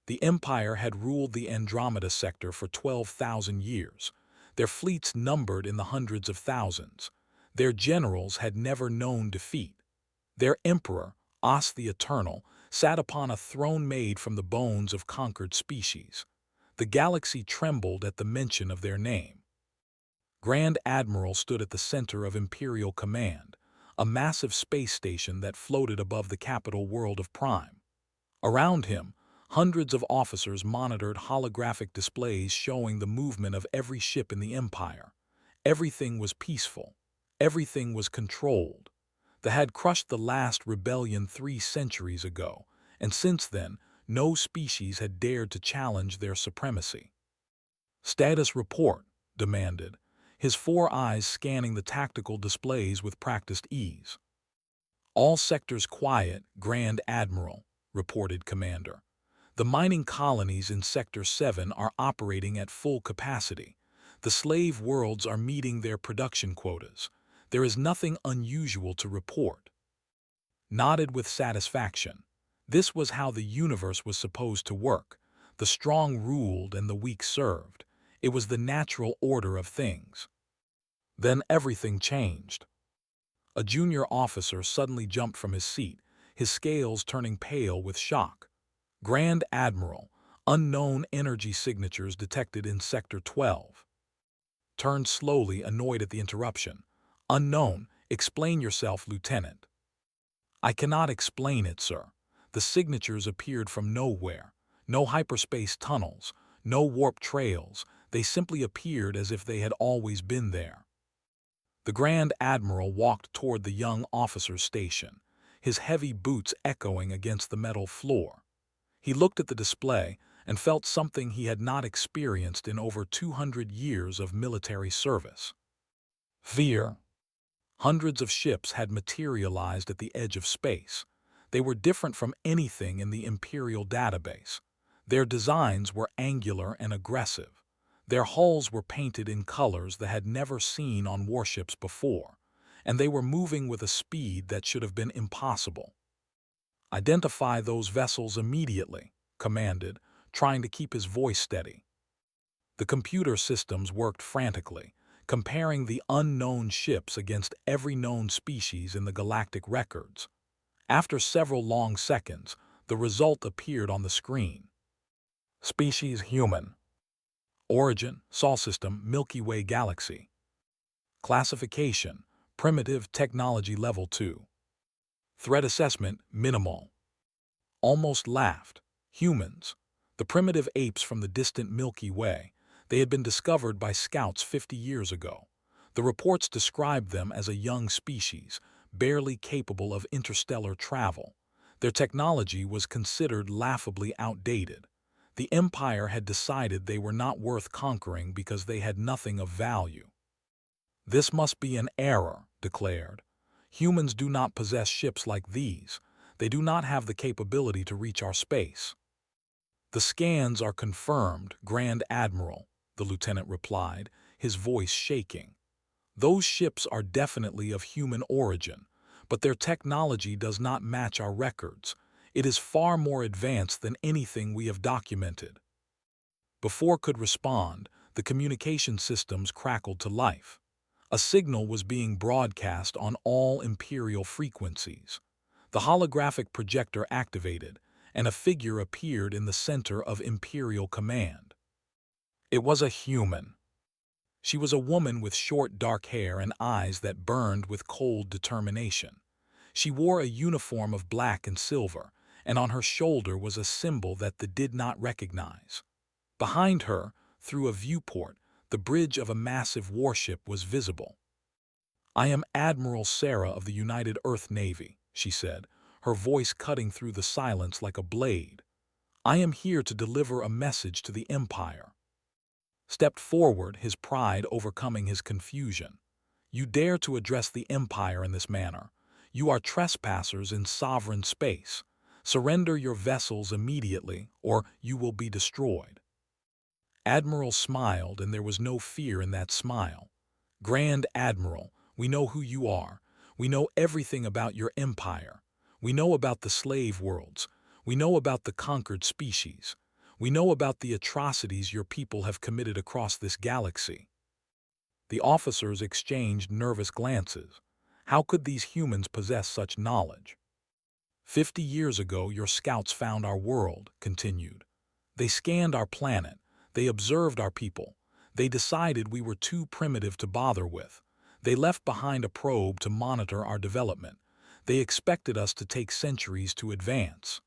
The Empire had ruled the Andromeda sector for 12,000 years. Their fleets numbered in the hundreds of thousands. Their generals had never known defeat. Their emperor, Os the Eternal, sat upon a throne made from the bones of conquered species. The galaxy trembled at the mention of their name. Grand Admiral stood at the center of Imperial Command, a massive space station that floated above the capital world of Prime. Around him, hundreds of officers monitored holographic displays showing the movement of every ship in the Empire. Everything was peaceful. Everything was controlled. They had crushed the last rebellion 3 centuries ago, and since then, no species had dared to challenge their supremacy. "Status report," demanded, his 4 eyes scanning the tactical displays with practiced ease. "All sectors quiet, Grand Admiral," reported Commander. "The mining colonies in Sector 7 are operating at full capacity. The slave worlds are meeting their production quotas. There is nothing unusual to report." Nodded with satisfaction. This was how the universe was supposed to work. The strong ruled and the weak served. It was the natural order of things. Then everything changed. A junior officer suddenly jumped from his seat, his scales turning pale with shock. "Grand Admiral, unknown energy signatures detected in Sector 12. Turned slowly, annoyed at the interruption. "Unknown, explain yourself, Lieutenant." "I cannot explain it, sir. The signatures appeared from nowhere. No hyperspace tunnels, no warp trails. They simply appeared as if they had always been there." The Grand Admiral walked toward the young officer's station, his heavy boots echoing against the metal floor. He looked at the display and felt something he had not experienced in over 200 years of military service. Fear. Hundreds of ships had materialized at the edge of space. They were different from anything in the Imperial database. Their designs were angular and aggressive. Their hulls were painted in colors they had never seen on warships before, and they were moving with a speed that should have been impossible. "Identify those vessels immediately," commanded, trying to keep his voice steady. The computer systems worked frantically, comparing the unknown ships against every known species in the galactic records. After several long seconds, the result appeared on the screen. Species human. Origin, Sol System, Milky Way Galaxy. Classification, Primitive Technology Level 2. Threat assessment, minimal. Almost laughed. Humans. The primitive apes from the distant Milky Way. They had been discovered by scouts 50 years ago. The reports described them as a young species, barely capable of interstellar travel. Their technology was considered laughably outdated. The Empire had decided they were not worth conquering because they had nothing of value. "This must be an error," declared. "Humans do not possess ships like these. They do not have the capability to reach our space." "The scans are confirmed, Grand Admiral," the lieutenant replied, his voice shaking. "Those ships are definitely of human origin, but their technology does not match our records. It is far more advanced than anything we have documented." Before could respond, the communication systems crackled to life. A signal was being broadcast on all Imperial frequencies. The holographic projector activated, and a figure appeared in the center of Imperial Command. It was a human. She was a woman with short dark hair and eyes that burned with cold determination. She wore a uniform of black and silver, and on her shoulder was a symbol that they did not recognize. Behind her, through a viewport, the bridge of a massive warship was visible. "I am Admiral Sarah of the United Earth Navy," she said, her voice cutting through the silence like a blade. "I am here to deliver a message to the Empire." Stepped forward, his pride overcoming his confusion. "You dare to address the Empire in this manner. You are trespassers in sovereign space. Surrender your vessels immediately, or you will be destroyed." Admiral smiled, and there was no fear in that smile. "Grand Admiral, we know who you are. We know everything about your empire. We know about the slave worlds. We know about the conquered species. We know about the atrocities your people have committed across this galaxy." The officers exchanged nervous glances. How could these humans possess such knowledge? 50 years ago, your scouts found our world, continued. They scanned our planet. They observed our people. They decided we were too primitive to bother with. They left behind a probe to monitor our development. They expected us to take centuries to advance.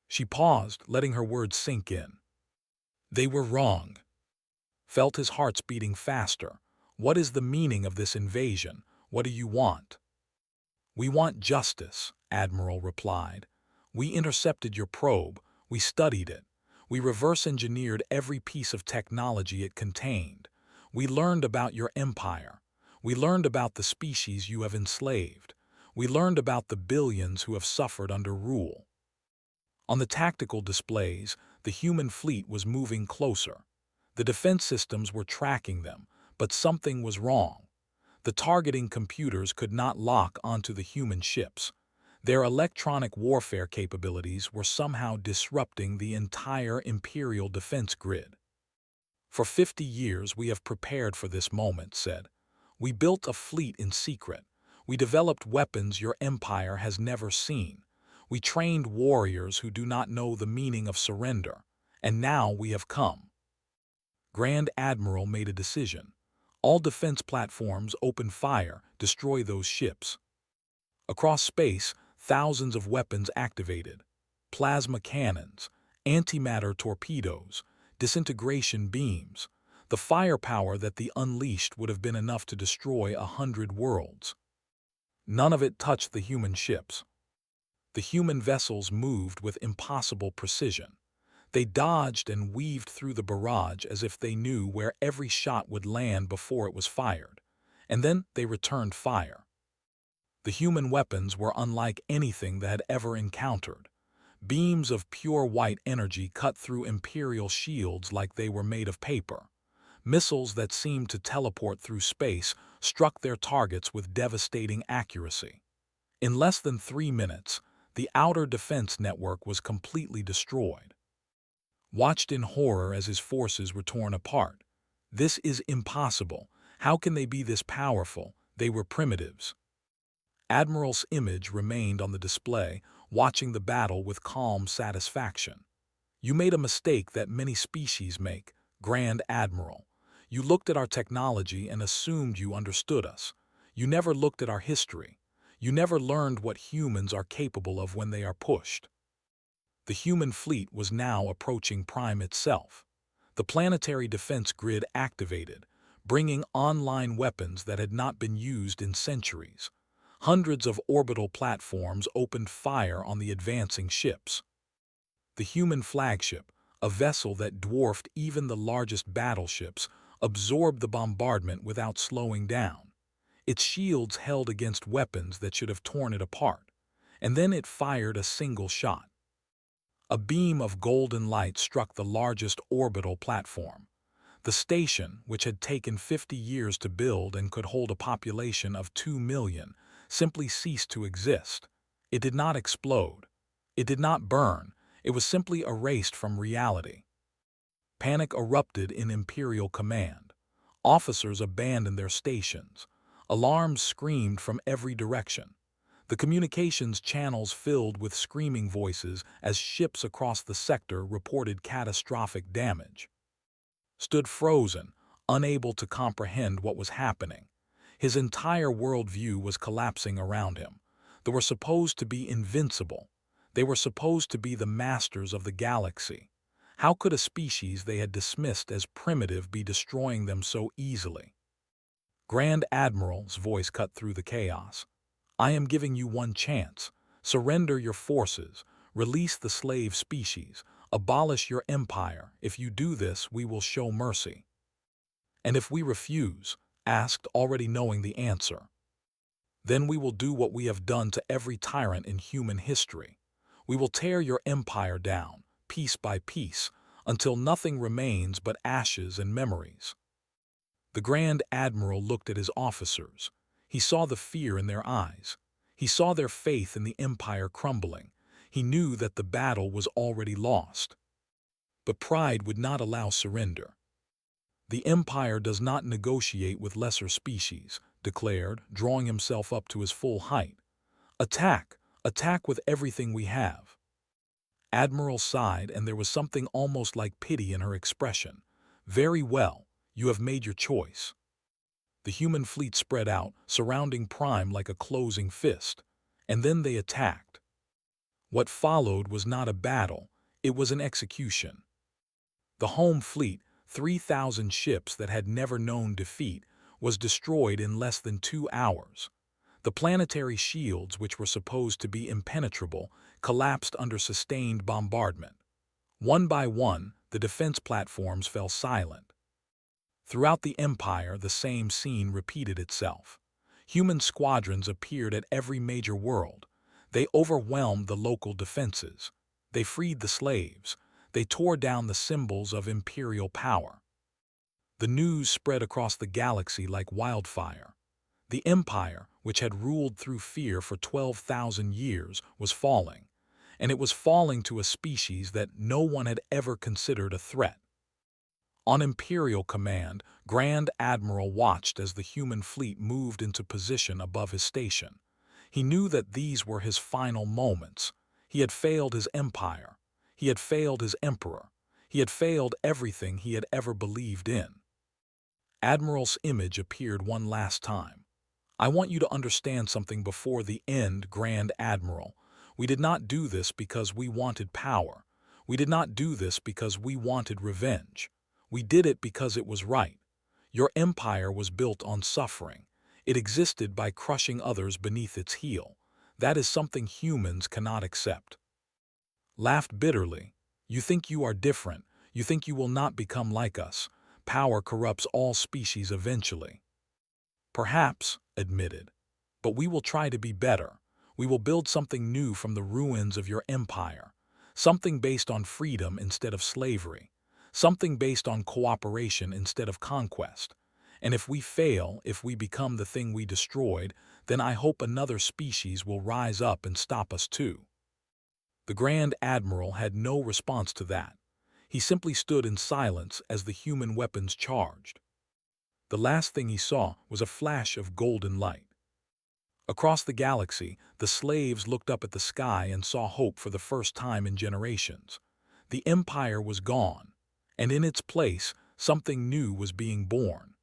She paused, letting her words sink in. They were wrong. Felt his heart's beating faster. What is the meaning of this invasion? What do you want? We want justice, Admiral replied. We intercepted your probe. We studied it. We reverse-engineered every piece of technology it contained. We learned about your empire. We learned about the species you have enslaved. We learned about the billions who have suffered under rule. On the tactical displays, the human fleet was moving closer. The defense systems were tracking them, but something was wrong. The targeting computers could not lock onto the human ships. Their electronic warfare capabilities were somehow disrupting the entire Imperial defense grid. For 50 years we have prepared for this moment, said. We built a fleet in secret. We developed weapons your empire has never seen. We trained warriors who do not know the meaning of surrender. And now we have come. Grand Admiral made a decision. All defense platforms open fire, destroy those ships. Across space, thousands of weapons activated. Plasma cannons, antimatter torpedoes, disintegration beams. The firepower that they unleashed would have been enough to destroy 100 worlds. None of it touched the human ships. The human vessels moved with impossible precision. They dodged and weaved through the barrage as if they knew where every shot would land before it was fired. And then they returned fire. The human weapons were unlike anything they had ever encountered. Beams of pure white energy cut through Imperial shields like they were made of paper. Missiles that seemed to teleport through space struck their targets with devastating accuracy. In less than 3 minutes, the outer defense network was completely destroyed. Watched in horror as his forces were torn apart. This is impossible. How can they be this powerful? They were primitives. Admiral's image remained on the display, watching the battle with calm satisfaction. You made a mistake that many species make, Grand Admiral. You looked at our technology and assumed you understood us. You never looked at our history. You never learned what humans are capable of when they are pushed. The human fleet was now approaching Prime itself. The planetary defense grid activated, bringing online weapons that had not been used in centuries. Hundreds of orbital platforms opened fire on the advancing ships. The human flagship, a vessel that dwarfed even the largest battleships, absorbed the bombardment without slowing down. Its shields held against weapons that should have torn it apart, and then it fired a single shot. A beam of golden light struck the largest orbital platform. The station, which had taken 50 years to build and could hold a population of 2 million, simply ceased to exist. It did not explode. It did not burn. It was simply erased from reality. Panic erupted in Imperial command. Officers abandoned their stations. Alarms screamed from every direction. The communications channels filled with screaming voices as ships across the sector reported catastrophic damage. Stood frozen, unable to comprehend what was happening. His entire worldview was collapsing around him. They were supposed to be invincible. They were supposed to be the masters of the galaxy. How could a species they had dismissed as primitive be destroying them so easily? Grand Admiral's voice cut through the chaos. I am giving you one chance. Surrender your forces. Release the slave species. Abolish your empire. If you do this, we will show mercy. And if we refuse, asked, already knowing the answer, then we will do what we have done to every tyrant in human history. We will tear your empire down, piece by piece, until nothing remains but ashes and memories. The Grand Admiral looked at his officers. He saw the fear in their eyes. He saw their faith in the empire crumbling. He knew that the battle was already lost. But pride would not allow surrender. The Empire does not negotiate with lesser species, declared, drawing himself up to his full height. Attack! Attack with everything we have. Admiral sighed, and there was something almost like pity in her expression. Very well, you have made your choice. The human fleet spread out, surrounding Prime like a closing fist. And then they attacked. What followed was not a battle, it was an execution. The home fleet, 3,000 ships that had never known defeat, was destroyed in less than 2 hours. The planetary shields, which were supposed to be impenetrable, collapsed under sustained bombardment. One by one, the defense platforms fell silent. Throughout the Empire, the same scene repeated itself. Human squadrons appeared at every major world. They overwhelmed the local defenses. They freed the slaves. They tore down the symbols of imperial power. The news spread across the galaxy like wildfire. The Empire, which had ruled through fear for 12,000 years, was falling, and it was falling to a species that no one had ever considered a threat. On Imperial command, Grand Admiral watched as the human fleet moved into position above his station. He knew that these were his final moments. He had failed his empire. He had failed his emperor. He had failed everything he had ever believed in. Admiral's image appeared one last time. I want you to understand something before the end, Grand Admiral. We did not do this because we wanted power. We did not do this because we wanted revenge. We did it because it was right. Your empire was built on suffering. It existed by crushing others beneath its heel. That is something humans cannot accept. Laughed bitterly. You think you are different. You think you will not become like us. Power corrupts all species eventually. Perhaps, admitted. But we will try to be better. We will build something new from the ruins of your empire. Something based on freedom instead of slavery. Something based on cooperation instead of conquest. And if we fail, if we become the thing we destroyed, then I hope another species will rise up and stop us too. The Grand Admiral had no response to that. He simply stood in silence as the human weapons charged. The last thing he saw was a flash of golden light. Across the galaxy, the slaves looked up at the sky and saw hope for the first time in generations. The Empire was gone, and in its place, something new was being born.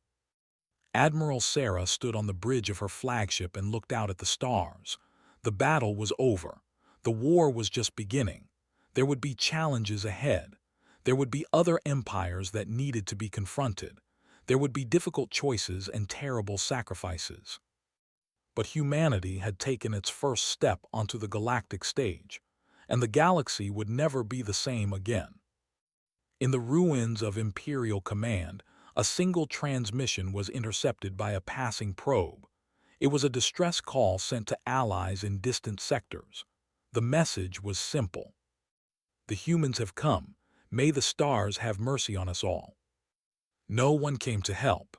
Admiral Sarah stood on the bridge of her flagship and looked out at the stars. The battle was over. The war was just beginning. There would be challenges ahead. There would be other empires that needed to be confronted. There would be difficult choices and terrible sacrifices. But humanity had taken its first step onto the galactic stage, and the galaxy would never be the same again. In the ruins of Imperial command, a single transmission was intercepted by a passing probe. It was a distress call sent to allies in distant sectors. The message was simple. The humans have come. May the stars have mercy on us all. No one came to help.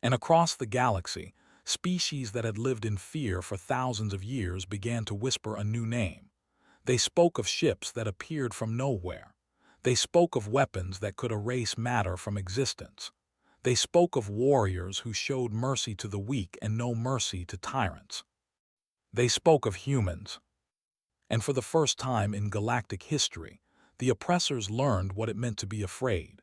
And across the galaxy, species that had lived in fear for thousands of years began to whisper a new name. They spoke of ships that appeared from nowhere. They spoke of weapons that could erase matter from existence. They spoke of warriors who showed mercy to the weak and no mercy to tyrants. They spoke of humans. And for the first time in galactic history, the oppressors learned what it meant to be afraid.